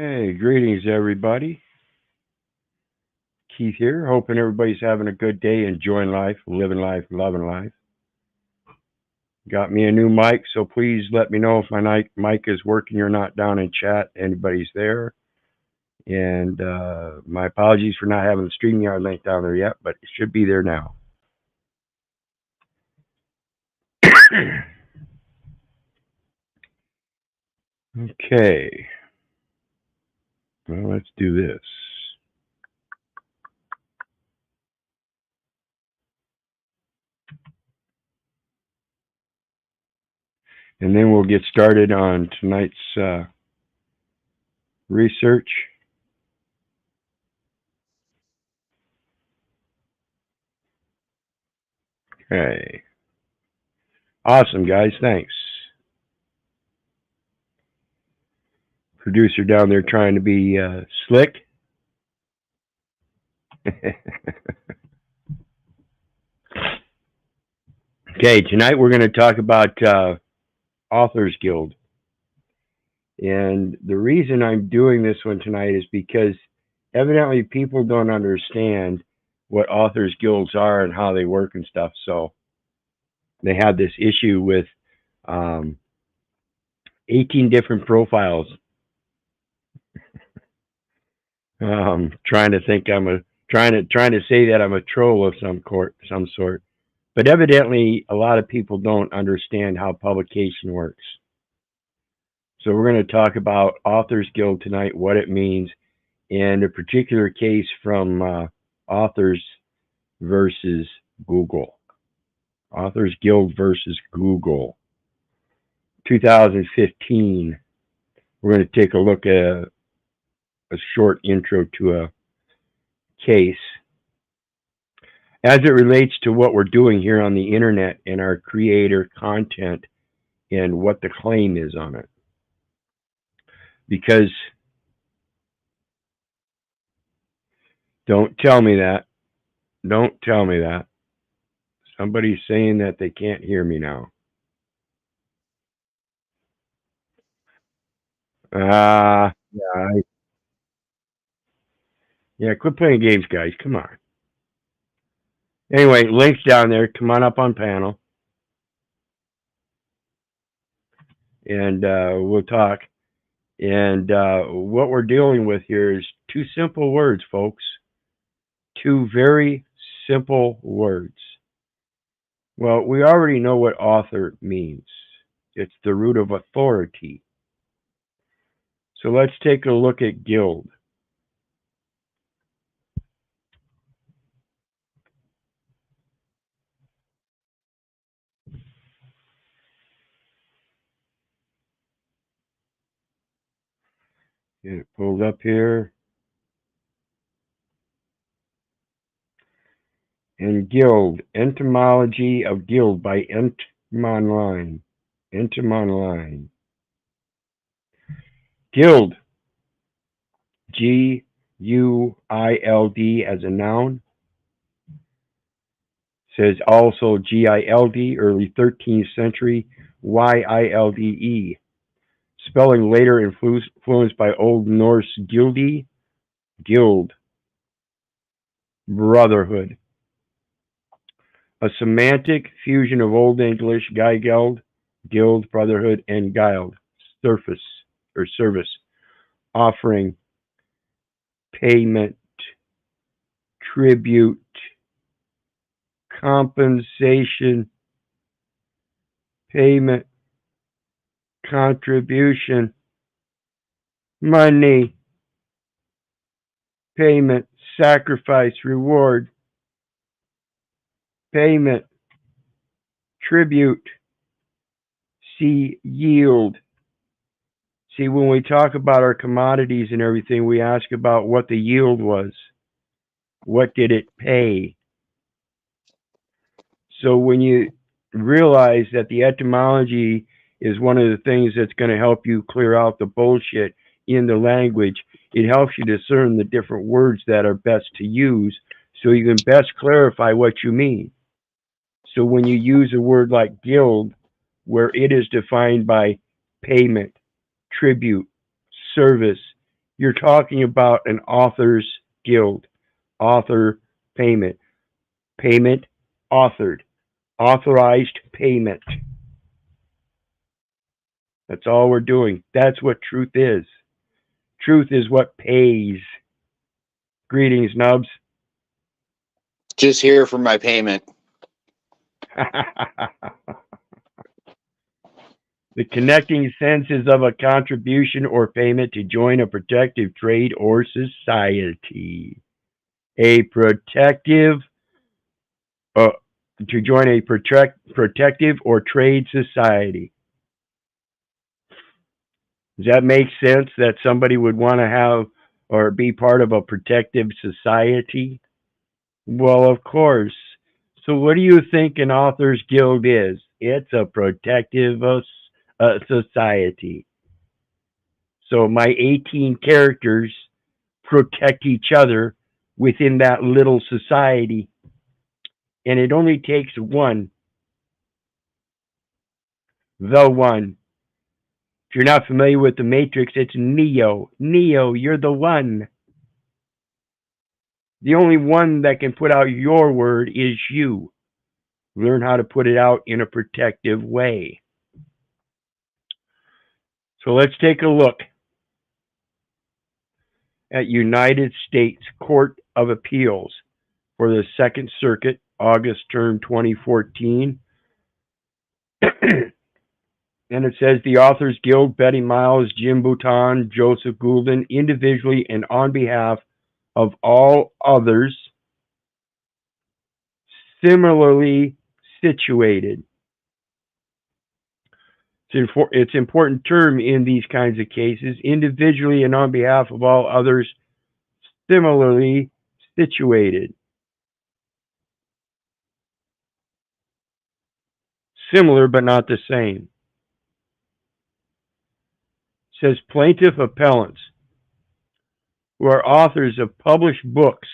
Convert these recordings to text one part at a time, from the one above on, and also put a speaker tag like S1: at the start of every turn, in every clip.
S1: Hey, greetings everybody. Keith here, hoping everybody's having a good day, enjoying life, living life, loving life. Got me a new mic, so please let me know if my mic is working or not down in chat. Anybody's there. And my apologies for not having the StreamYard link down there yet, but it should be there now. Okay. Well, let's do this. And then we'll get started on tonight's research. Okay. Awesome, guys. Thanks. Producer down there trying to be slick. Okay, tonight we're going to talk about Authors Guild. And the reason I'm doing this one tonight is because evidently people don't understand what Authors Guilds are and how they work and stuff. So they had this issue with 18 different profiles. Trying to say that I'm a troll of some sort. But evidently, a lot of people don't understand how publication works. So we're going to talk about Authors Guild tonight, what it means, and a particular case from Authors versus Google. Authors Guild versus Google. 2015. We're going to take a look at a short intro to a case as it relates to what we're doing here on the internet and our creator content and what the claim is on it. Because don't tell me that. Don't tell me that. Somebody's saying that they can't hear me now. Yeah, quit playing games, guys. Come on. Anyway, links down there. Come on up on panel. And we'll talk. And what we're dealing with here is two simple words, folks. Two very simple words. Well, we already know what author means. It's the root of authority. So let's take a look at guild. Get it pulled up here. And guild, etymology of guild by Entom Online. Guild, G-U-I-L-D as a noun. Says also G-I-L-D, early 13th century, Y-I-L-D-E. Spelling later influenced by Old Norse gildi, guild, brotherhood. A semantic fusion of Old English Geigeld, guild, brotherhood, and guild, service, offering, payment, tribute, compensation, payment, contribution, money, payment, sacrifice, reward, payment, tribute, see, yield. See, when we talk about our commodities and everything, we ask about what the yield was. What did it pay? So when you realize that the etymology is one of the things that's going to help you clear out the bullshit in the language, it helps you discern the different words that are best to use so you can best clarify what you mean. So when you use a word like guild, where it is defined by payment, tribute, service, You're talking about an author's guild, author payment, payment authored, authorized payment. That's all we're doing. That's what truth is. Truth is what pays. Greetings, Nubs.
S2: Just here for my payment.
S1: The connecting senses of a contribution or payment to join a protective trade or society. A protective, to join a protective or trade society. Does that make sense that somebody would want to have or be part of a protective society? Well, of course. So what do you think an author's guild is? It's a protective society. So my 18 characters protect each other within that little society. And it only takes one. The one. If you're not familiar with the Matrix, it's Neo. Neo, you're the one. The only one that can put out your word is you. Learn how to put it out in a protective way. So let's take a look at United States Court of Appeals for the Second Circuit, August term 2014. And it says the Authors Guild, Betty Miles, Jim Bouton, Joseph Goulden, individually and on behalf of all others similarly situated. It's an important term in these kinds of cases, individually and on behalf of all others similarly situated. Similar but not the same. It says plaintiff appellants who are authors of published books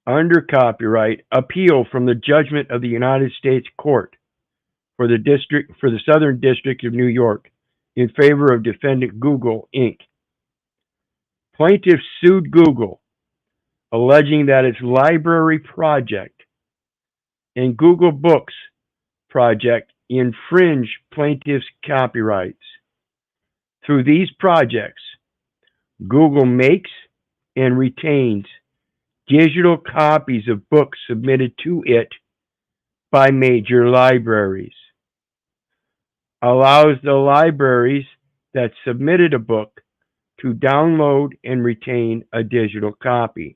S1: under copyright appeal from the judgment of the United States Court for the Southern District of New York in favor of defendant Google, Inc. Plaintiffs sued Google, alleging that its library project and Google Books project infringe plaintiffs' copyrights. Through these projects, Google makes and retains digital copies of books submitted to it by major libraries, allows the libraries that submitted a book to download and retain a digital copy.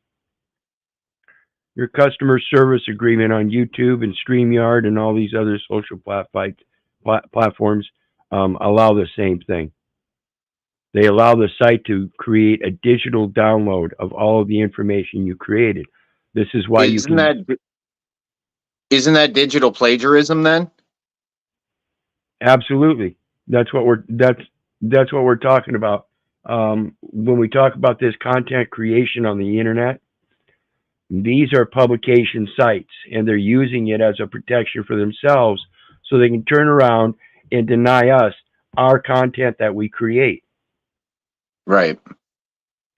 S1: Your customer service agreement on YouTube and StreamYard and all these other social platforms allow the same thing. They allow the site to create a digital download of all of the information you created. This is why
S2: isn't that digital plagiarism then?
S1: Absolutely. That's what we're talking about. When we talk about this content creation on the internet, these are publication sites, and they're using it as a protection for themselves so they can turn around and deny us our content that we create.
S2: Right.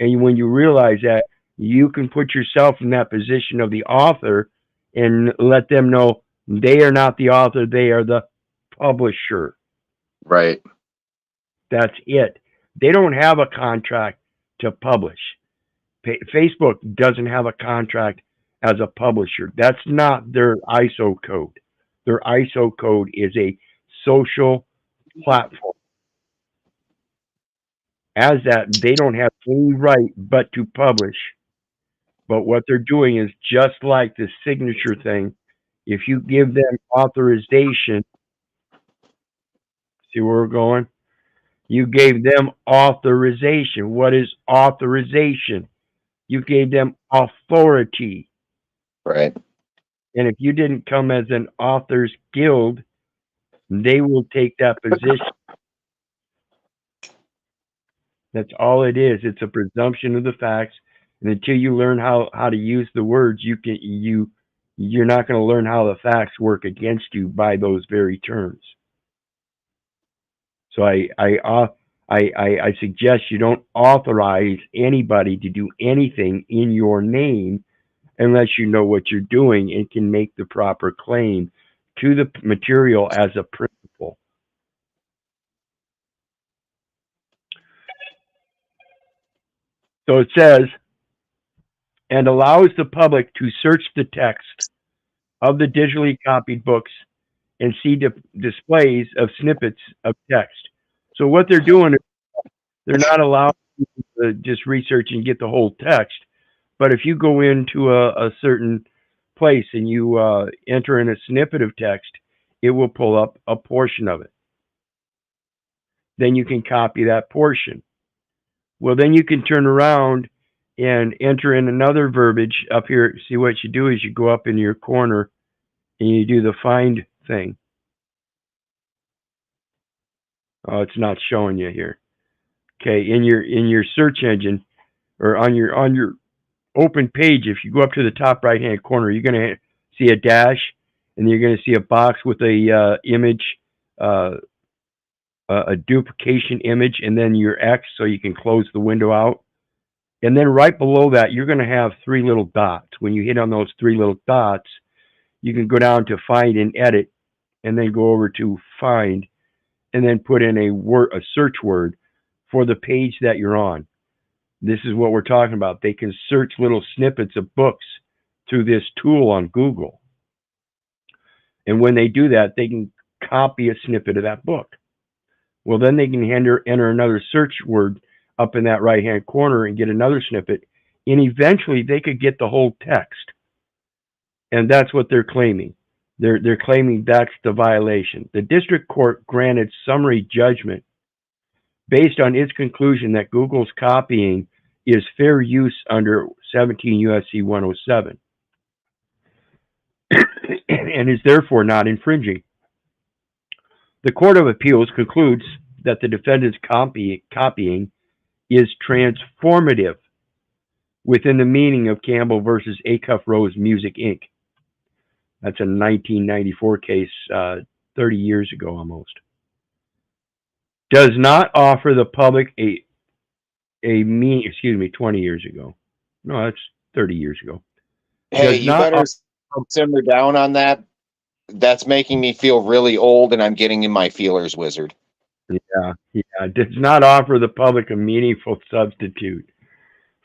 S1: And when you realize that, you can put yourself in that position of the author and let them know they are not the author, they are the publisher.
S2: Right.
S1: That's it. They don't have a contract to publish. Facebook doesn't have a contract as a publisher. That's not their ISO code. Their ISO code is a social platform. As that, they don't have any right but to publish. But what they're doing is just like the signature thing. If you give them authorization, see where we're going? You gave them authorization. What is authorization? You gave them authority.
S2: Right.
S1: And if you didn't come as an author's guild, they will take that position. That's all it is. It's a presumption of the facts. And until you learn how to use the words, you're not going to learn how the facts work against you by those very terms. So I suggest you don't authorize anybody to do anything in your name unless you know what you're doing and can make the proper claim to the material as a principal. So it says, and allows the public to search the text of the digitally copied books and see displays of snippets of text. So what they're doing is they're not allowing people to just research and get the whole text. But if you go into a certain place and you enter in a snippet of text, it will pull up a portion of it. Then you can copy that portion. Well, then you can turn around and enter in another verbiage up here. See, what you do is you go up in your corner and you do the find thing. Oh, it's not showing you here. Okay, in your search engine or on your open page, if you go up to the top right hand corner, you're going to see a dash, and you're going to see a box with a image, a duplication image, and then your X, so you can close the window out. And then right below that, you're going to have three little dots. When you hit on those three little dots, you can go down to find and edit, and then go over to find, and then put in a search word for the page that you're on. This is what we're talking about. They can search little snippets of books through this tool on Google. And when they do that, they can copy a snippet of that book. Well, then they can enter another search word up in that right-hand corner and get another snippet. And eventually they could get the whole text. And that's what they're claiming. They're claiming that's the violation. The district court granted summary judgment based on its conclusion that Google's copying is fair use under 17 U.S.C. 107 and is therefore not infringing. The Court of Appeals concludes that the defendant's copying is transformative within the meaning of Campbell versus Acuff Rose Music, Inc. That's a 1994 case, 30 years ago almost. Does not offer the public 20 years ago. No, that's 30 years ago.
S2: Hey,
S1: Does
S2: you
S1: not
S2: better simmer down on that. That's making me feel really old, and I'm getting in my feelers, Wizard.
S1: Yeah. Does not offer the public a meaningful substitute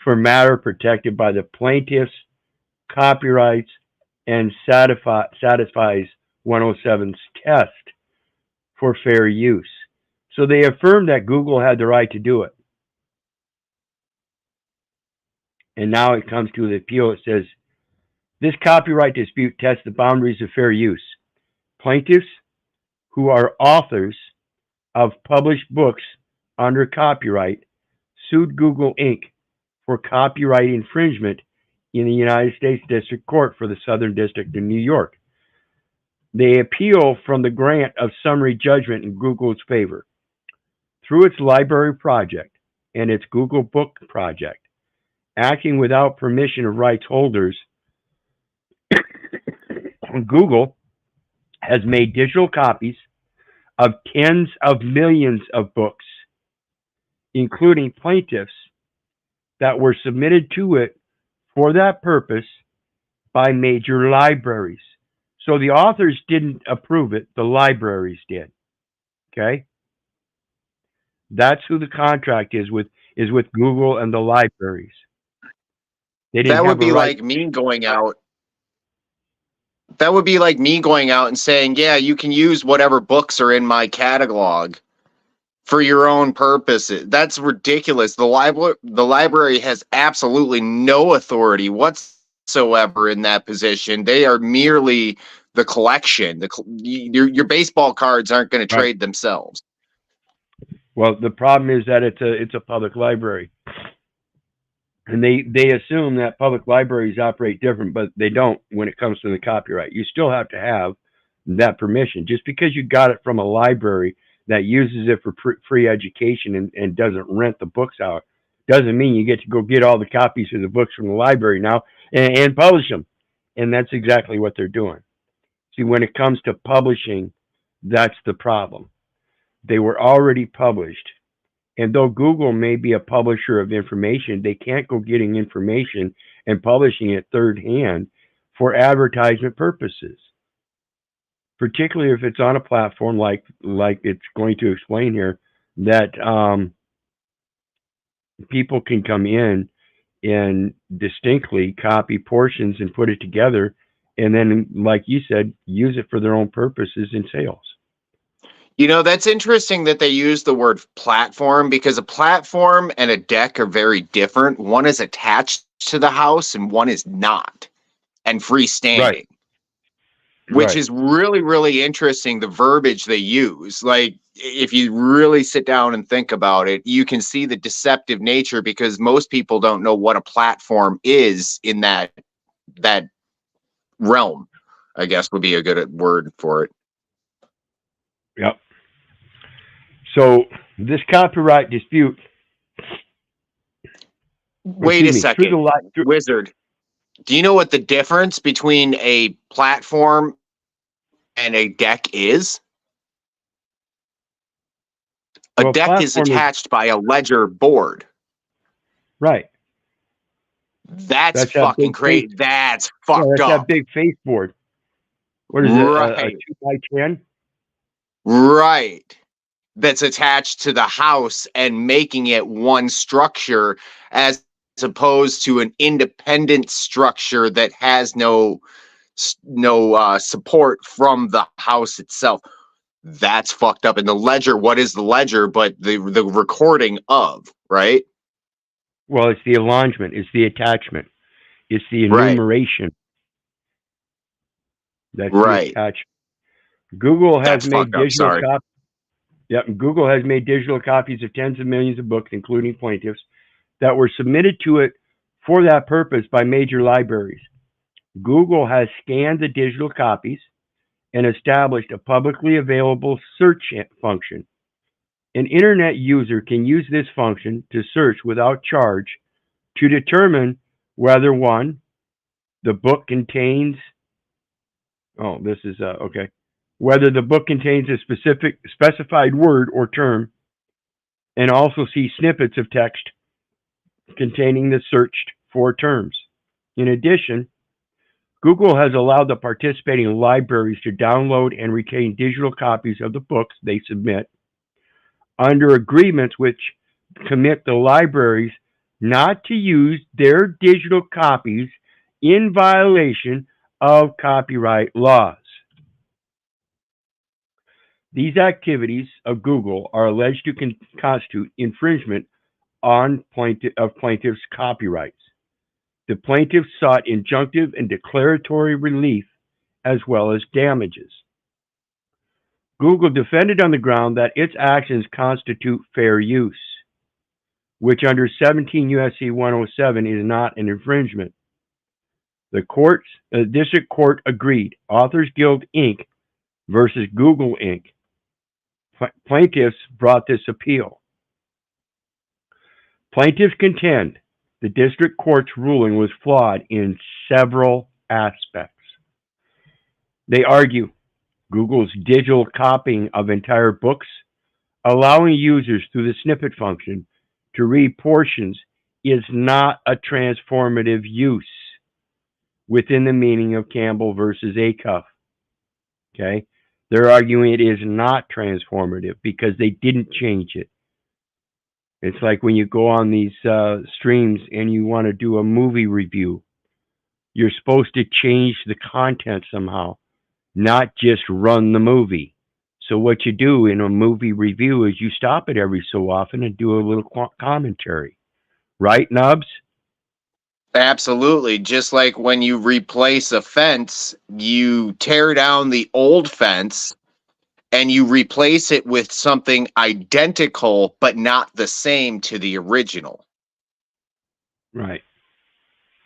S1: for matter protected by the plaintiff's copyrights and satisfies 107's test for fair use. So they affirmed that Google had the right to do it. And now it comes to the appeal. It says, this copyright dispute tests the boundaries of fair use. Plaintiffs who are authors of published books under copyright sued Google Inc. for copyright infringement in the United States District Court for the Southern District of New York. They appeal from the grant of summary judgment in Google's favor. Through its library project and its Google Book project, acting without permission of rights holders, Google has made digital copies of tens of millions of books, including plaintiffs that were submitted to it for that purpose by major libraries. So the authors didn't approve it, the libraries did. Okay? That's who the contract is with Google and the libraries.
S2: That would be like me going out. That would be like me going out and saying, yeah, you can use whatever books are in my catalog for your own purposes. That's ridiculous. The library has absolutely no authority whatsoever in that position. They are merely the collection. Your baseball cards aren't going to trade themselves.
S1: Well, the problem is that it's a public library. And they assume that public libraries operate different, but they don't when it comes to the copyright. You still have to have that permission. Just because you got it from a library that uses it for free education and doesn't rent the books out, doesn't mean you get to go get all the copies of the books from the library now and publish them. And that's exactly what they're doing. See, when it comes to publishing, that's the problem. They were already published. And though Google may be a publisher of information, they can't go getting information and publishing it third hand for advertisement purposes. Particularly if it's on a platform like it's going to explain here, that people can come in and distinctly copy portions and put it together, and then, like you said, use it for their own purposes in sales.
S2: You know, that's interesting that they use the word platform, because a platform and a deck are very different. One is attached to the house and one is not, and freestanding.
S1: Right.
S2: Which is really, really interesting, the verbiage they use. Like, if you really sit down and think about it, you can see the deceptive nature, because most people don't know what a platform is in that realm, I guess would be a good word for it.
S1: Yep. So this copyright dispute.
S2: Wait a second, Wizard. Do you know what the difference between a platform and a deck is? A deck is attached by a ledger board.
S1: Right.
S2: That's fucking crazy. That's fucked up.
S1: That big face board. What is it? A 2x10?
S2: Right. That's attached to the house and making it one structure, as opposed to an independent structure that has no support from the house itself. That's fucked up. And the ledger, what is the ledger but the recording of, right?
S1: Well, it's the allongement, it's the attachment, it's the enumeration. That's the attachment. Google has made digital copies. Yep, Google has made digital copies of tens of millions of books, including plaintiffs, that were submitted to it for that purpose by major libraries. Google has scanned the digital copies and established a publicly available search function. An internet user can use this function to search without charge to determine whether, one, the book contains, whether the book contains a specified word or term, and also see snippets of text containing the searched for terms. In addition, Google has allowed the participating libraries to download and retain digital copies of the books they submit under agreements which commit the libraries not to use their digital copies in violation of copyright laws. These activities of Google are alleged to constitute infringement on plaintiffs' copyrights. The plaintiffs sought injunctive and declaratory relief as well as damages. Google defended on the ground that its actions constitute fair use, which under 17 U.S.C. 107 is not an infringement. The district court agreed. Authors Guild Inc. versus Google Inc. Plaintiffs brought this appeal. Plaintiffs contend the district court's ruling was flawed in several aspects. They argue Google's digital copying of entire books, allowing users through the snippet function to read portions, is not a transformative use within the meaning of Campbell versus Acuff. Okay? They're arguing it is not transformative because they didn't change it. It's like when you go on these streams and you want to do a movie review. You're supposed to change the content somehow, not just run the movie. So what you do in a movie review is you stop it every so often and do a little commentary. Right, Nubs?
S2: Absolutely. Just like when you replace a fence, you tear down the old fence and you replace it with something identical but not the same to the original.
S1: Right.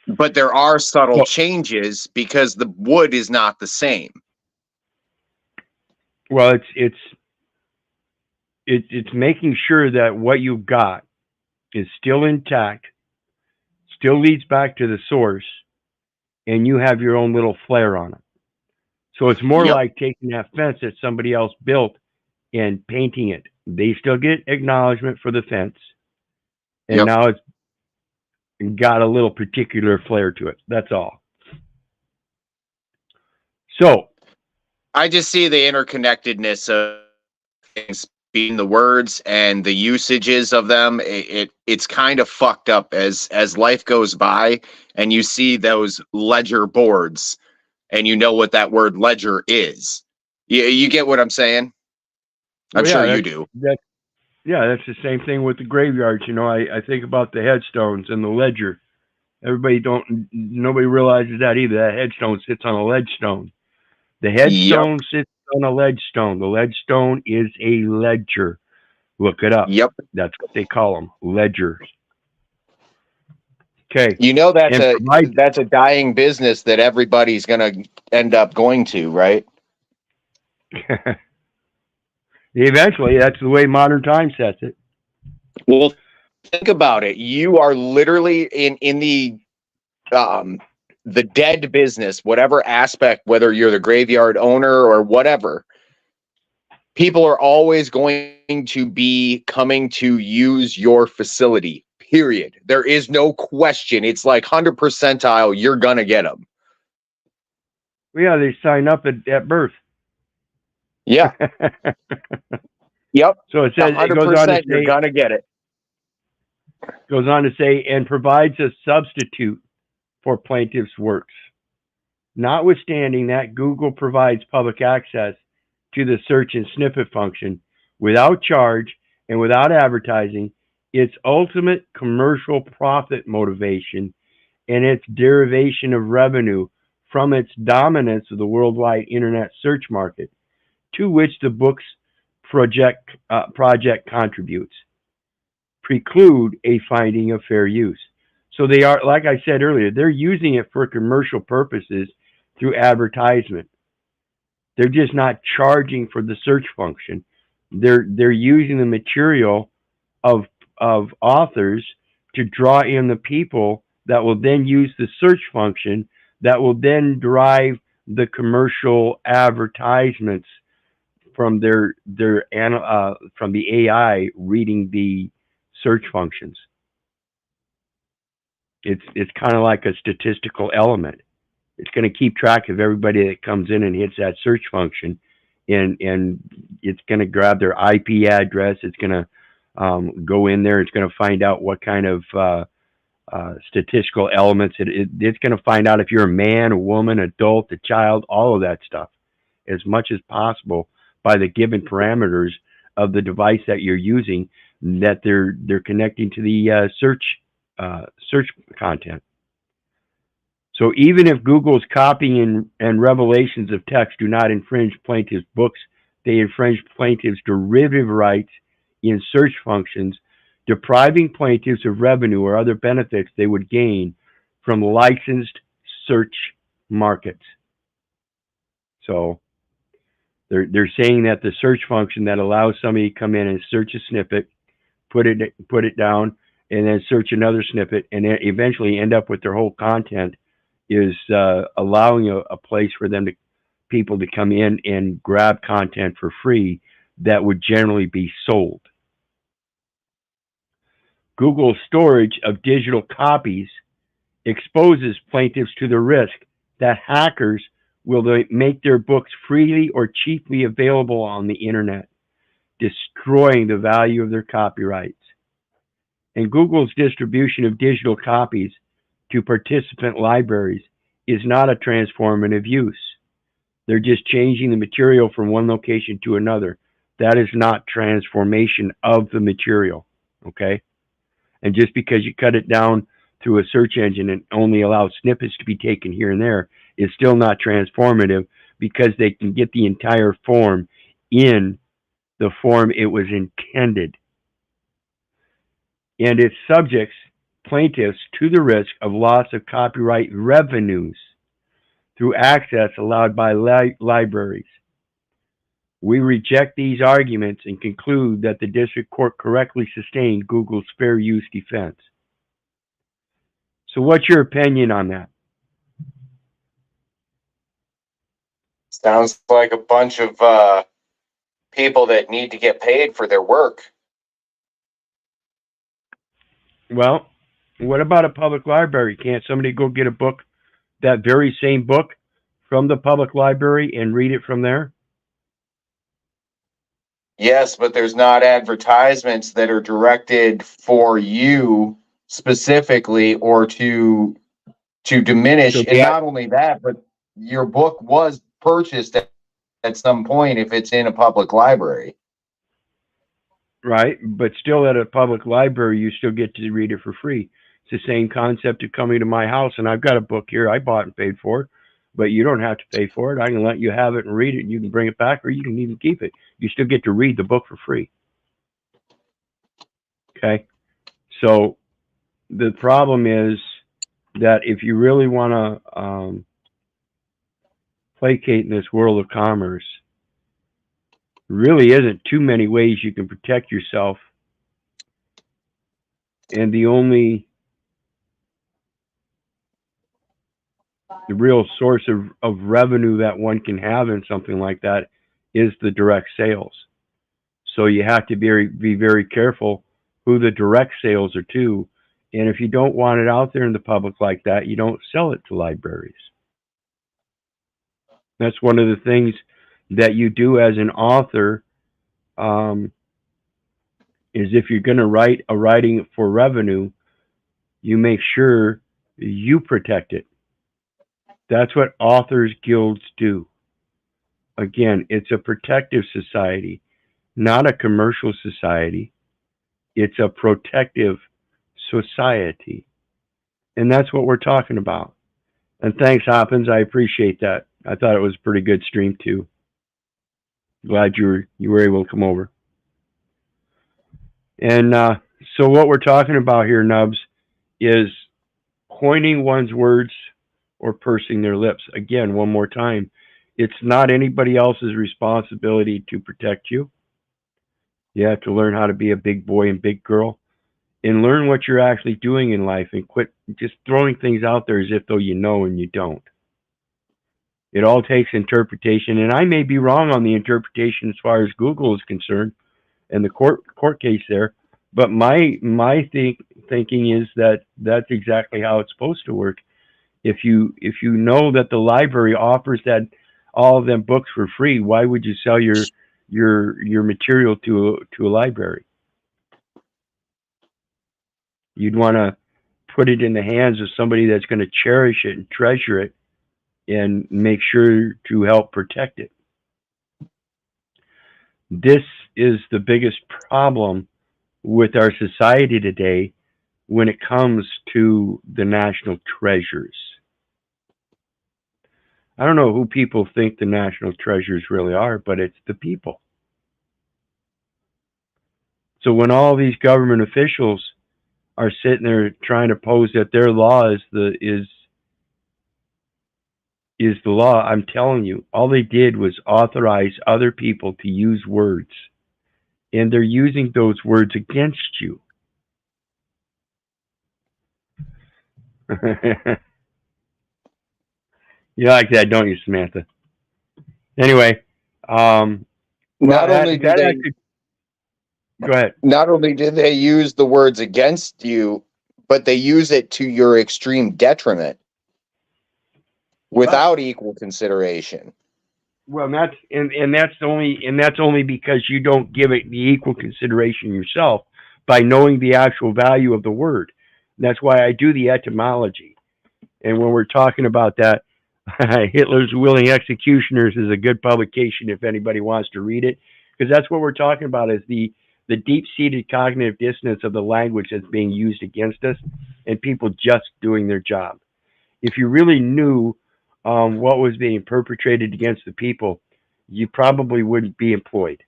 S2: But there are subtle changes because the wood is not the same.
S1: Well, it's making sure that what you got is still intact, still leads back to the source, and you have your own little flair on it. So it's more like taking that fence that somebody else built and painting it they still get acknowledgement for the fence, and
S2: Yep.
S1: now it's got a little particular flair to it. That's all. So
S2: I just see the interconnectedness of things being the words and the usages of them. It's kind of fucked up as life goes by, and you see those ledger boards, and you know what that word ledger is. You get what I'm saying? I'm
S1: well,
S2: sure
S1: yeah,
S2: you do.
S1: that's the same thing with the graveyards. You know, I think about the headstones and the ledger. Nobody realizes that either. That headstone sits on a ledge stone. The
S2: Yep.
S1: headstone sits on a ledge stone. The ledge stone is a ledger. Look it up.
S2: Yep.
S1: That's what they call them, ledgers. Okay,
S2: You know
S1: and provide.
S2: that's a dying business that everybody's going to end up going to, right?
S1: Eventually, that's the way modern time sets it.
S2: Well, think about it. You are literally in the dead business, whatever aspect, whether you're the graveyard owner or whatever. People are always going to be coming to use your facility. Period. There is no question. It's like 100 percentile. You're gonna get them.
S1: Well, yeah, they sign up at birth.
S2: Yeah. Yep.
S1: So it says it goes on to
S2: 100%. You're
S1: say
S2: gonna get it.
S1: and provides a substitute for plaintiff's works. Notwithstanding that Google provides public access to the search and snippet function without charge and without advertising, its ultimate commercial profit motivation and its derivation of revenue from its dominance of the worldwide internet search market, to which the book's project contributes, preclude a finding of fair use. So they are, like I said earlier, they're using it for commercial purposes through advertisement. They're just not charging for the search function. They're using the material of authors to draw in the people that will then use the search function that will then drive the commercial advertisements from from the AI reading the search functions. It's kind of like a statistical element. It's going to keep track of everybody that comes in and hits that search function, and it's going to grab their IP address. It's going to go in there. It's going to find out what kind of statistical elements it's going to find out if you're a man, a woman, adult, a child, all of that stuff, as much as possible by the given parameters of the device that you're using, that they're connecting to the search content. So even if Google's copying and revelations of text do not infringe plaintiffs' books, they infringe plaintiffs' derivative rights in search functions, depriving plaintiffs of revenue or other benefits they would gain from licensed search markets. So they're saying that the search function that allows somebody to come in and search a snippet, put it down, and then search another snippet, and then eventually end up with their whole content, is allowing a place for people to come in and grab content for free that would generally be sold. Google's storage of digital copies exposes plaintiffs to the risk that hackers will make their books freely or cheaply available on the internet, destroying the value of their copyrights. And Google's distribution of digital copies to participant libraries is not a transformative use. They're just changing the material from one location to another. That is not transformation of the material, okay? And just because you cut it down through a search engine and only allow snippets to be taken here and there is still not transformative, because they can get the entire form in the form it was intended. And it subjects plaintiffs to the risk of loss of copyright revenues through access allowed by libraries. We reject these arguments and conclude that the district court correctly sustained Google's fair use defense. So what's your opinion on that?
S2: Sounds like a bunch of people that need to get paid for their work.
S1: Well, what about a public library? Can't somebody go get a book, that very same book, from the public library and read it from there?
S2: Yes, but there's not advertisements that are directed for you specifically or to diminish.
S1: So
S2: And not only that, but your book was purchased at some point if it's in a public library.
S1: right, but still at a public library, you still get to read it for free. It's the same concept of coming to my house, and I've got a book here I bought and paid for, but you don't have to pay for it. I can let you have it and read it. You can bring it back, or you can even keep it. You still get to read the book for free. Okay, so the problem is that if you really want to placate in this world of commerce, really isn't too many ways you can protect yourself, and the real source of revenue that one can have in something like that is the direct sales. So you have to be very careful who the direct sales are to, and if you don't want it out there in the public like that, you don't sell it to libraries. That's one of the things that you do as an author, is if you're going to write a writing for revenue, you make sure you protect it. That's what authors guilds do. Again, it's a protective society, not a commercial society. It's a protective society. And that's what we're talking about. And thanks, Hoppins. I appreciate that. I thought it was a pretty good stream too. Glad you were able to come over. And so what we're talking about here, Nubs, is coining one's words or pursing their lips. Again, one more time, it's not anybody else's responsibility to protect you. You have to learn how to be a big boy and big girl and learn what you're actually doing in life and quit just throwing things out there as if though you know and you don't. It all takes interpretation, and I may be wrong on the interpretation as far as Google is concerned and the court case there, but my thinking is that that's exactly how it's supposed to work. If you know that the library offers that all of them books for free, why would you sell your material to a library? You'd want to put it in the hands of somebody that's going to cherish it and treasure it and make sure to help protect it. This is the biggest problem with our society today when it comes to the national treasures. I don't know who people think the national treasures really are, but it's the people. So when all these government officials are sitting there trying to pose that their law is the law, I'm telling you, all they did was authorize other people to use words, and they're using those words against you. You like that, don't you, Samantha? Anyway, go ahead.
S2: Not only did they use the words against you, but they use it to your extreme detriment without equal consideration.
S1: Well, that's only because you don't give it the equal consideration yourself by knowing the actual value of the word. That's why I do the etymology. And when we're talking about that, Hitler's Willing Executioners is a good publication if anybody wants to read it, because that's what we're talking about is the deep-seated cognitive dissonance of the language that's being used against us and people just doing their job. If you really knew what was being perpetrated against the people, you probably wouldn't be employed.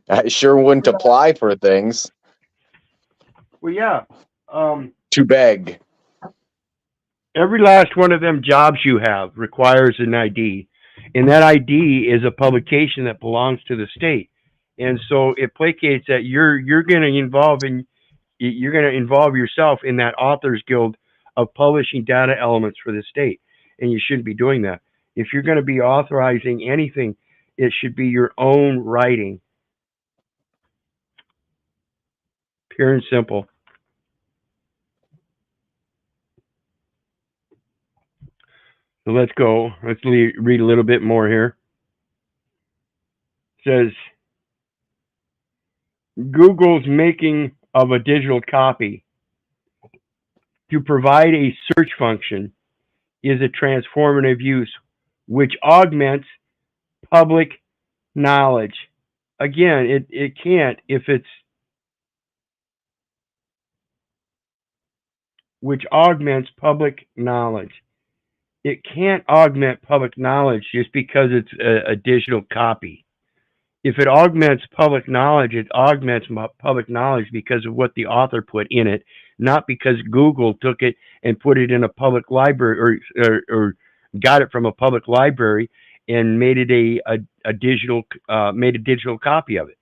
S2: I sure wouldn't apply for things.
S1: Well, yeah.
S2: To beg.
S1: Every last one of them jobs you have requires an ID, and that ID is a publication that belongs to the state. And so it placates that you're going to involve yourself in that authors guild of publishing data elements for the state. And you shouldn't be doing that. If you're going to be authorizing anything, it should be your own writing. Pure and simple. So let's go. Let's read a little bit more here. It says, Google's making of a digital copy to provide a search function is a transformative use which augments public knowledge. Again, it can't if it's which augments public knowledge. It can't augment public knowledge just because it's a digital copy. If it augments public knowledge, it augments public knowledge because of what the author put in it, not because Google took it and put it in a public library or got it from a public library and made it a digital copy of it.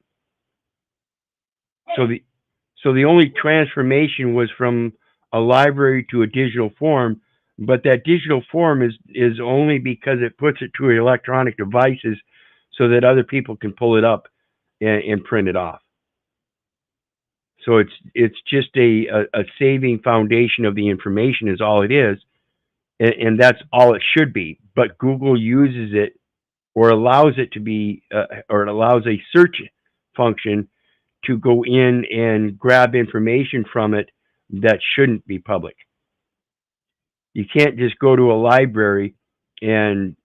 S1: So the only transformation was from a library to a digital form, but that digital form is only because it puts it to electronic devices so that other people can pull it up and print it off. So it's just a saving foundation of the information is all it is, and that's all it should be. But Google uses it or allows it to be, or it allows a search function to go in and grab information from it that shouldn't be public. You can't just go to a library and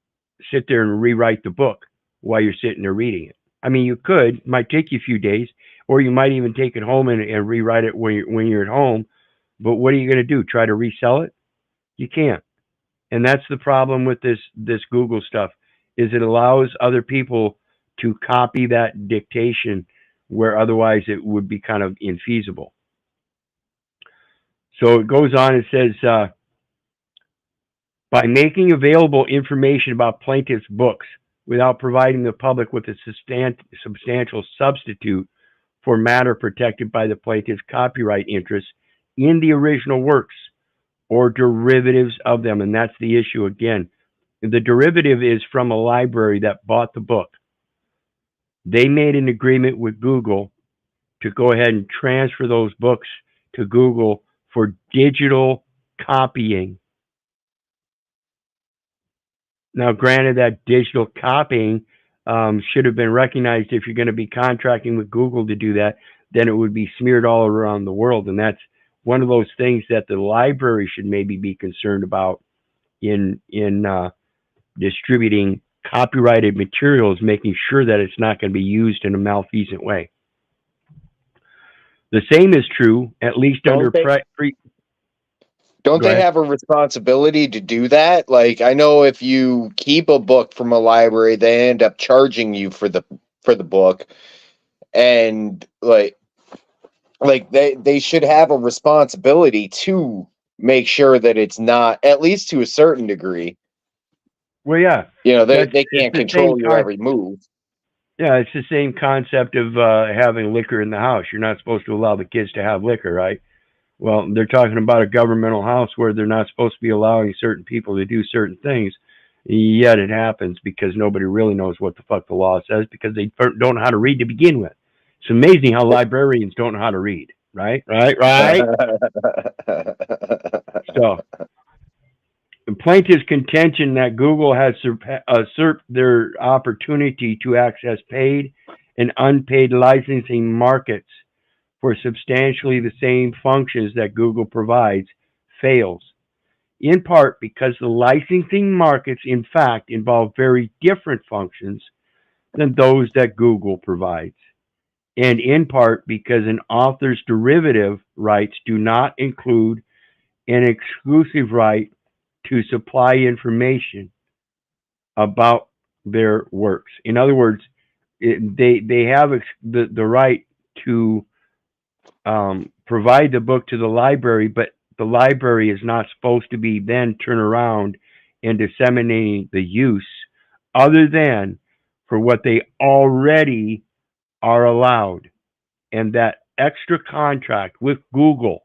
S1: sit there and rewrite the book while you're sitting there reading it. I mean, you could. It might take you a few days, or you might even take it home and rewrite it when you're at home. But what are you going to do? Try to resell it? You can't. And that's the problem with this Google stuff, is it allows other people to copy that dictation where otherwise it would be kind of infeasible. So it goes on and says, by making available information about plaintiffs' books without providing the public with a substantial substitute for matter protected by the plaintiff's copyright interests in the original works or derivatives of them. And that's the issue again. The derivative is from a library that bought the book. They made an agreement with Google to go ahead and transfer those books to Google for digital copying. Now, granted, that digital copying should have been recognized. If you're going to be contracting with Google to do that, then it would be smeared all around the world. And that's one of those things that the library should maybe be concerned about in distributing copyrighted materials, making sure that it's not going to be used in a malfeasant way. The same is true, at least under
S2: Don't they have a responsibility to do that? Like, I know if you keep a book from a library, they end up charging you for the book, and like they should have a responsibility to make sure that it's not, at least to a certain degree.
S1: Well, yeah,
S2: they can't control your every move.
S1: Yeah, it's the same concept of having liquor in the house. You're not supposed to allow the kids to have liquor, right? Well, they're talking about a governmental house where they're not supposed to be allowing certain people to do certain things, yet it happens because nobody really knows what the fuck the law says because they don't know how to read to begin with. It's amazing how librarians don't know how to read, right? So, the plaintiff's contention that Google has usurped their opportunity to access paid and unpaid licensing markets for substantially the same functions that Google provides fails, in part because the licensing markets, in fact, involve very different functions than those that Google provides, and in part because an author's derivative rights do not include an exclusive right to supply information about their works. In other words, they have the right to provide the book to the library, but the library is not supposed to be then turn around and disseminating the use other than for what they already are allowed. And that extra contract with Google,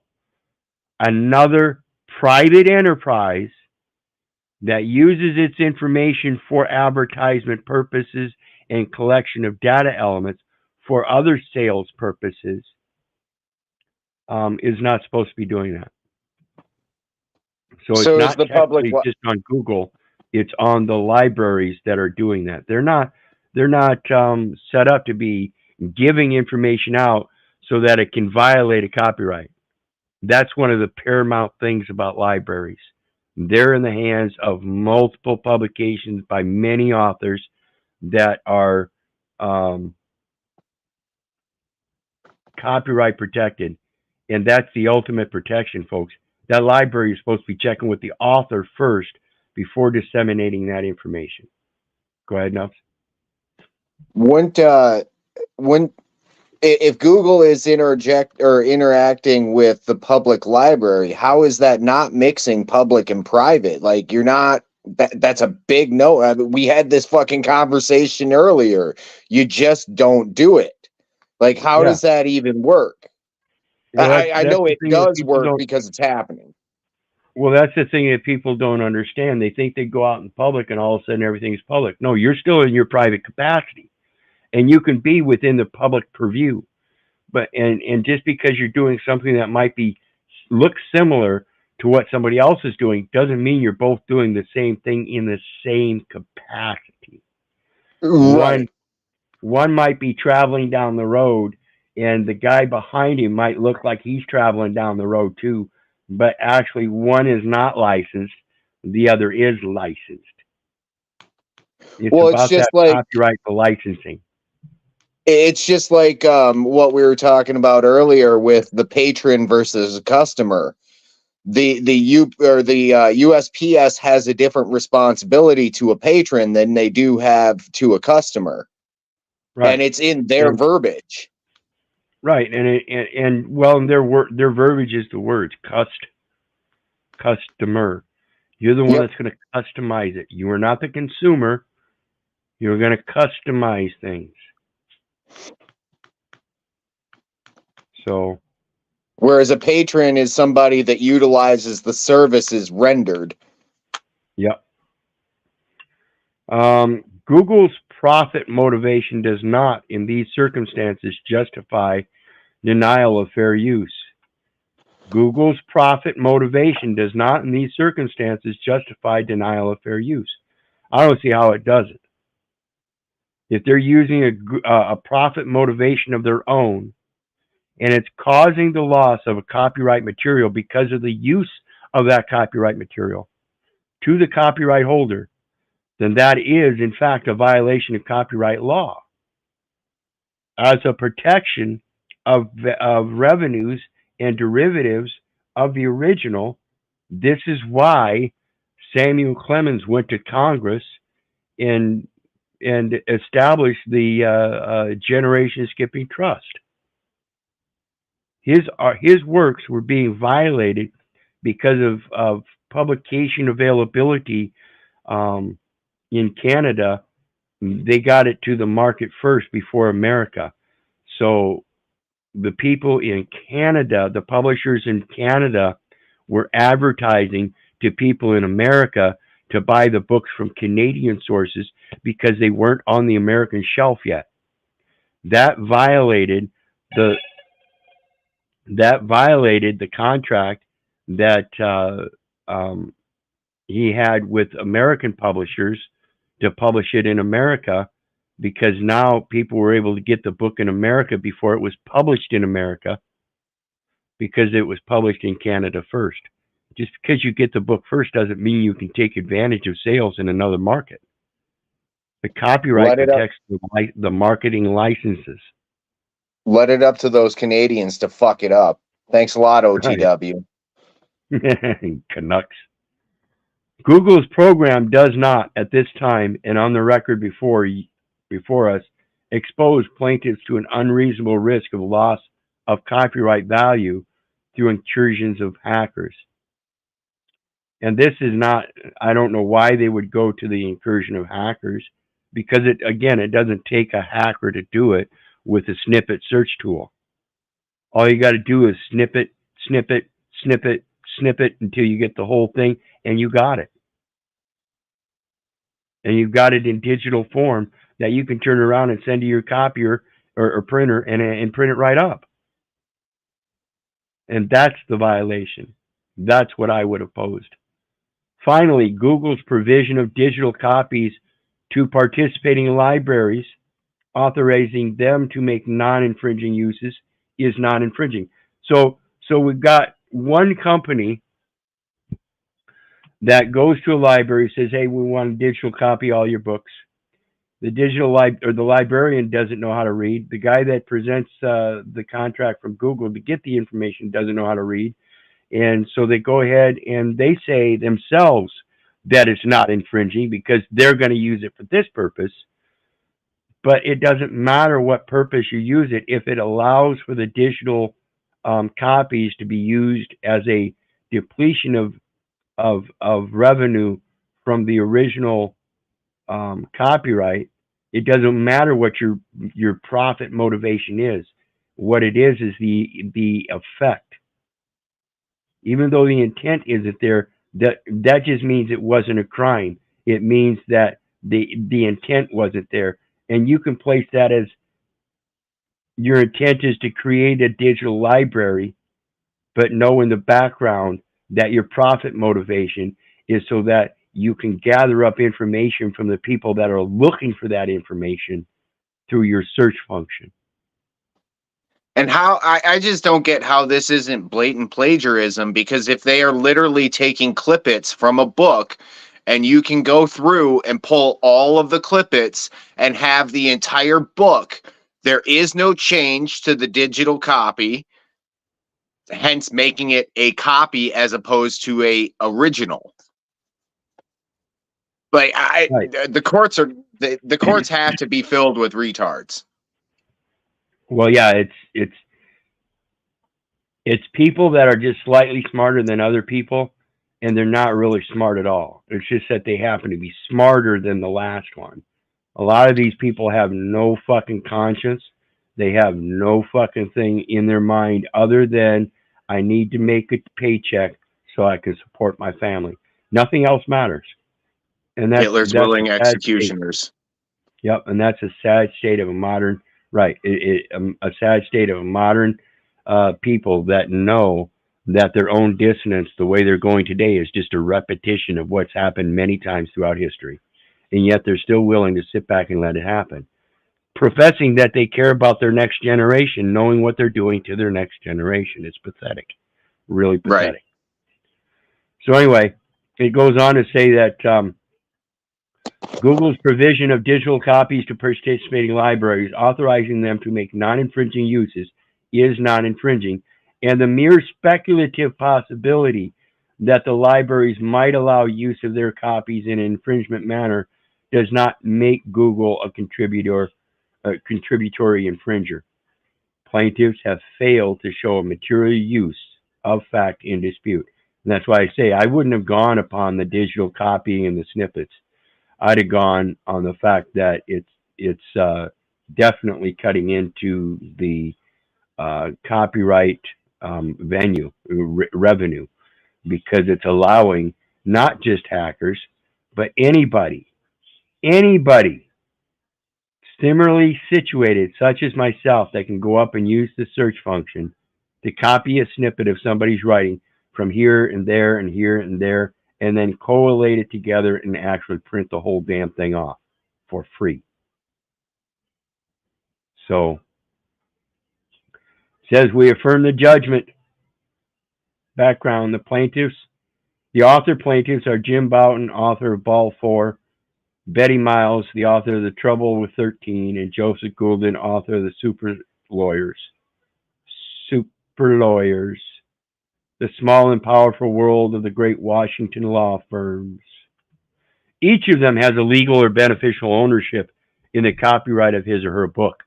S1: another private enterprise that uses its information for advertisement purposes and collection of data elements for other sales purposes is not supposed to be doing that. So it's
S2: So is
S1: not
S2: the public
S1: technically just on Google; it's on the libraries that are doing that. They're not set up to be giving information out so that it can violate a copyright. That's one of the paramount things about libraries. They're in the hands of multiple publications by many authors that are copyright protected, and that's the ultimate protection, folks. That library is supposed to be checking with the author first before disseminating that information. Go ahead, Nubbs.
S2: Wouldn't if Google is interacting with the public library, how is that not mixing public and private? Like, you're not. That's a big no. I mean, we had this fucking conversation earlier. You just don't do it. Like, how does that even work?
S1: Well,
S2: I
S1: that's
S2: know
S1: the
S2: it
S1: thing that
S2: does
S1: people
S2: work
S1: don't.
S2: because it's happening.
S1: Well, that's the thing that people don't understand. They think they go out in public and all of a sudden everything's public. No, you're still in your private capacity, and you can be within the public purview. But and just because you're doing something that might be look similar to what somebody else is doing doesn't mean you're both doing the same thing in the same capacity.
S2: Right.
S1: One might be traveling down the road and the guy behind him might look like he's traveling down the road too, but actually one is not licensed, the other is licensed. It's
S2: Well,
S1: about that copyright for licensing.
S2: it's just like what we were talking about earlier with the patron versus customer. The USPS has a different responsibility to a patron than they do have to a customer,
S1: Right.
S2: and it's in their verbiage.
S1: Right, and well, their verbiage is the words customer. You're the one that's going to customize it. You are not the consumer. You're going to customize things. So,
S2: whereas a patron is somebody that utilizes the services rendered.
S1: Yep. Google's profit motivation does not, in these circumstances, justify denial of fair use. Google's profit motivation does not, in these circumstances, justify denial of fair use. I don't see how it doesn't. If they're using a profit motivation of their own, and it's causing the loss of a copyright material because of the use of that copyright material to the copyright holder, then that is, in fact, a violation of copyright law. As a protection of revenues and derivatives of the original, this is why Samuel Clemens went to Congress and established the Generation Skipping Trust. His works were being violated because of publication availability in Canada. They got it to the market first before America. So the people in Canada, the publishers in Canada, were advertising to people in America to buy the books from Canadian sources because they weren't on the American shelf yet. That violated the contract that he had with American publishers to publish it in America, because now people were able to get the book in America before it was published in America, because it was published in Canada first. Just because you get the book first doesn't mean you can take advantage of sales in another market. The copyright protects the marketing licenses.
S2: Let it up to those Canadians to fuck it up. Thanks a lot, OTW.
S1: Canucks. Google's program does not, at this time and on the record before us, expose plaintiffs to an unreasonable risk of loss of copyright value through incursions of hackers. And this is not, I don't know why they would go to the incursion of hackers, because it doesn't take a hacker to do it with a snippet search tool. All you got to do is snippet, snippet, snippet, snippet until you get the whole thing, and you got it. And you've got it in digital form that you can turn around and send to your copier or printer and print it right up. And that's the violation. That's what I would have posed. Finally, Google's provision of digital copies to participating libraries, authorizing them to make non-infringing uses, is non-infringing. So we've got one company that goes to a library, says, "Hey, we want a digital copy of all your books." The the librarian doesn't know how to read. The guy that presents the contract from Google to get the information doesn't know how to read, and so they go ahead and they say themselves that it's not infringing because they're going to use it for this purpose. But it doesn't matter what purpose you use it if it allows for the digital copies to be used as a depletion of revenue from the original copyright. It doesn't matter what your profit motivation is. What it is the effect. Even though the intent isn't there, that just means it wasn't a crime. It means that the intent wasn't there. And you can place that as your intent is to create a digital library, but know in the background that your profit motivation is so that you can gather up information from the people that are looking for that information through your search function.
S2: And how I just don't get how this isn't blatant plagiarism, because if they are literally taking clippets from a book and you can go through and pull all of the clippets and have the entire book, there is no change to the digital copy, hence making it a copy as opposed to a original. Like
S1: Right.
S2: the courts are the courts have to be filled with retards.
S1: Well, yeah, it's people that are just slightly smarter than other people, and they're not really smart at all. It's just that they happen to be smarter than the last one. A lot of these people have no fucking conscience. They have no fucking thing in their mind other than, I need to make a paycheck so I can support my family. Nothing else matters. And
S2: Hitler's
S1: that's
S2: willing
S1: a sad state.
S2: executioners.
S1: Yep, and that's a sad state of a modern, right? A sad state of a modern people that know that their own dissonance, the way they're going today, is just a repetition of what's happened many times throughout history, and yet they're still willing to sit back and let it happen, professing that they care about their next generation, knowing what they're doing to their next generation. It's pathetic, really pathetic. Right. So anyway, it goes on to say that Google's provision of digital copies to participating libraries, authorizing them to make non-infringing uses, is non-infringing, and the mere speculative possibility that the libraries might allow use of their copies in an infringement manner does not make Google a contributory infringer. Plaintiffs have failed to show a material use of fact in dispute. And that's why I say I wouldn't have gone upon the digital copying and the snippets. I'd have gone on the fact that it's definitely cutting into the copyright revenue, because it's allowing not just hackers, but anybody similarly situated, such as myself, that can go up and use the search function to copy a snippet of somebody's writing from here and there and here and there, and then collate it together and actually print the whole damn thing off for free. So, it says we affirm the judgment. Background: the author plaintiffs are Jim Bouton, author of Ball 4, Betty Miles, the author of The Trouble with 13, and Joseph Goulden, author of The Super Lawyers, the small and powerful world of the great Washington law firms. Each of them has a legal or beneficial ownership in the copyright of his or her book.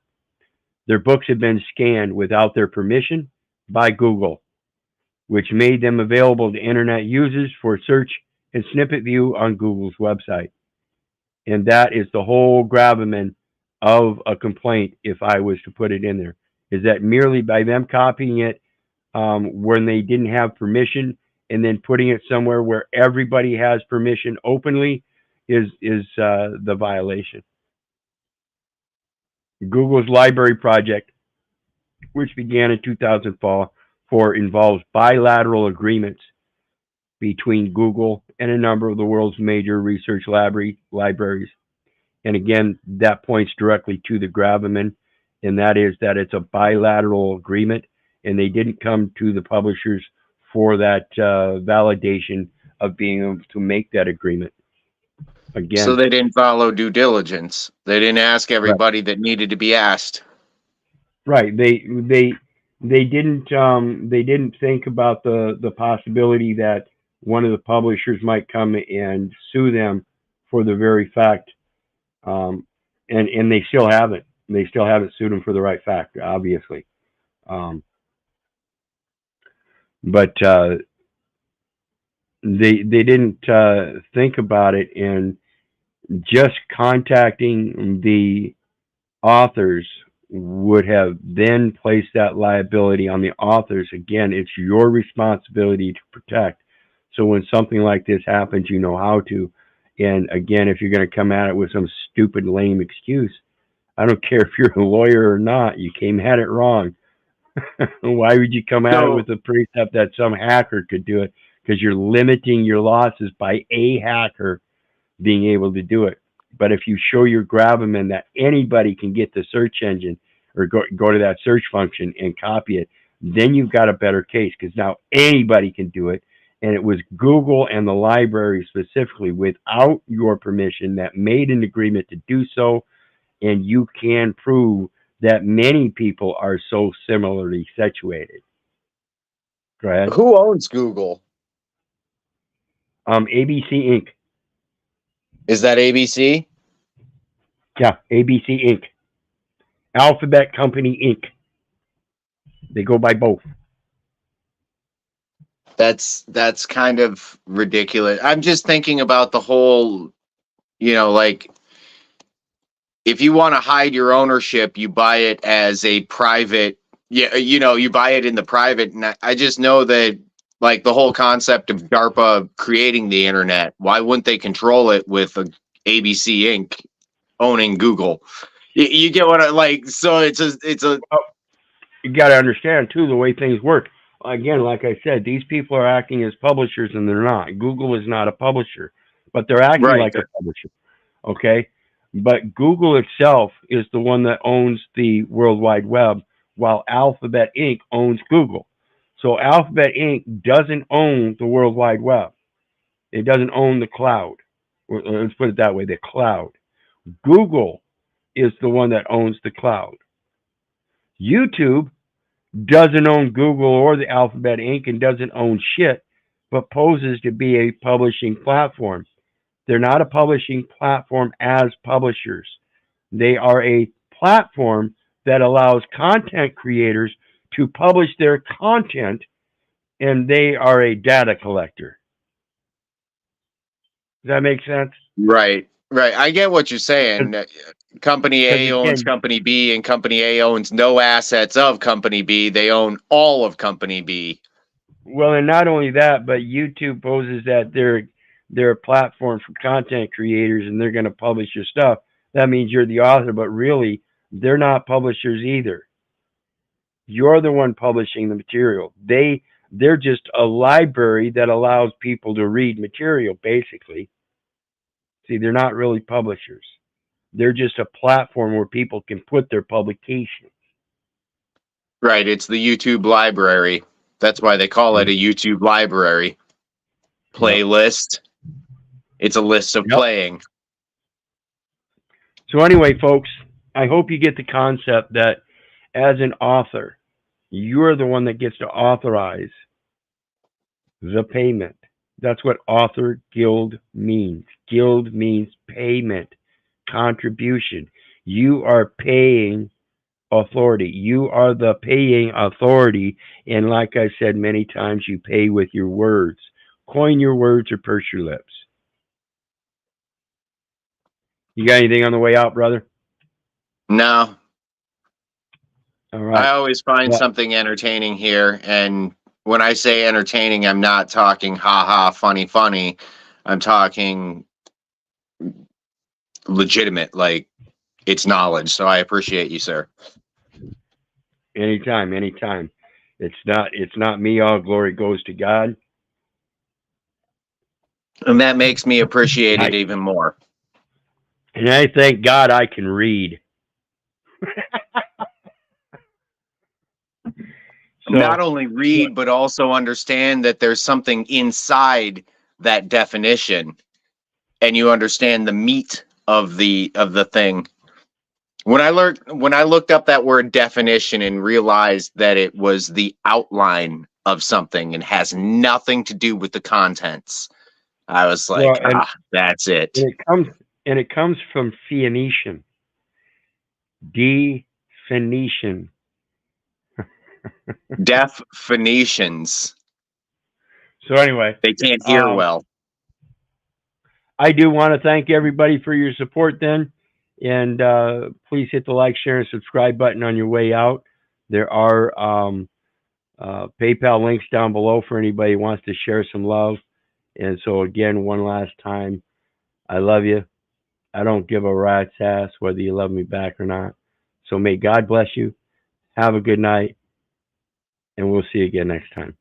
S1: Their books have been scanned without their permission by Google, which made them available to internet users for search and snippet view on Google's website. And that is the whole gravamen of a complaint, if I was to put it in there, is that merely by them copying it when they didn't have permission and then putting it somewhere where everybody has permission openly is the violation. Google's library project, which began in 2004, involves bilateral agreements between Google and a number of the world's major research libraries. And again, that points directly to the gravamen, and that is that it's a bilateral agreement, and they didn't come to the publishers for that validation of being able to make that agreement. Again,
S2: so they didn't follow due diligence. They didn't ask everybody that needed to be asked.
S1: Right. They didn't think about the possibility that one of the publishers might come and sue them for the very fact, and they still haven't. They still haven't sued them for the right fact, obviously. But they didn't think about it, and just contacting the authors would have then placed that liability on the authors. Again, it's your responsibility to protect. So when something like this happens, you know how to. And again, if you're going to come at it with some stupid, lame excuse, I don't care if you're a lawyer or not, you came at it wrong. Why would you come at it with the precept that some hacker could do it? Because you're limiting your losses by a hacker being able to do it. But if you show your gravamen that anybody can get the search engine or go to that search function and copy it, then you've got a better case, because now anybody can do it. And it was Google and the library specifically, without your permission, that made an agreement to do so. And you can prove that many people are so similarly situated. Go ahead.
S2: Who owns Google?
S1: ABC Inc.
S2: Is that ABC?
S1: Yeah, ABC Inc. Alphabet Company Inc. They go by both.
S2: That's kind of ridiculous. I'm just thinking about the whole, like, if you want to hide your ownership, you buy it as a private, you buy it in the private. And I just know that, like, the whole concept of DARPA creating the internet, why wouldn't they control it with ABC Inc. owning Google? You get what I like? So it's a.
S1: You got to understand too the way things work. Again, like I said, these people are acting as publishers, and they're not. Google is not a publisher, but they're acting like a publisher. Okay, but Google itself is the one that owns the World Wide Web, while Alphabet Inc. owns Google. So Alphabet Inc. doesn't own the World Wide Web. It doesn't own the cloud. Let's put it that way: the cloud. Google is the one that owns the cloud. YouTube doesn't own Google or the Alphabet Inc. and doesn't own shit, but poses to be a publishing platform. They're not a publishing platform as publishers. They are a platform that allows content creators to publish their content, and they are a data collector. Does that make sense?
S2: Right. I get what you're saying. Company A owns Company B, and Company A owns no assets of Company B. They own all of Company B.
S1: Well, and not only that, but YouTube poses that they're a platform for content creators, and they're going to publish your stuff. That means you're the author, but really, they're not publishers either. You're the one publishing the material. They're just a library that allows people to read material, basically. See, they're not really publishers. They're just a platform where people can put their publications.
S2: Right, it's the YouTube library. That's why they call it a YouTube library. Playlist. It's a list of playing.
S1: So anyway, folks, I hope you get the concept that as an author, you're the one that gets to authorize the payment. That's what author guild means. Guild means payment, contribution. You are paying authority. You are the paying authority. And like I said many times, you pay with your words. Coin your words or purse your lips. You got anything on the way out, brother?
S2: No.
S1: All right.
S2: I always find something entertaining here, and when I say entertaining, I'm not talking ha-ha, funny, funny. I'm talking legitimate, like it's knowledge. So I appreciate you, sir.
S1: Anytime, anytime. It's not me. All glory goes to God.
S2: And that makes me appreciate it even more.
S1: And I thank God I can read. So,
S2: not only read, but also understand that there's something inside that definition, and you understand the meat of the thing. When I looked up that word definition and realized that it was the outline of something and has nothing to do with the contents, I was like, that's it.
S1: And it comes from Phoenician. Definition.
S2: Deaf Phoenicians.
S1: So anyway,
S2: they can't hear well.
S1: I do want to thank everybody for your support then. And please hit the like, share, and subscribe button on your way out. There are PayPal links down below for anybody who wants to share some love. And so again, one last time, I love you. I don't give a rat's ass whether you love me back or not. So may God bless you. Have a good night. And we'll see you again next time.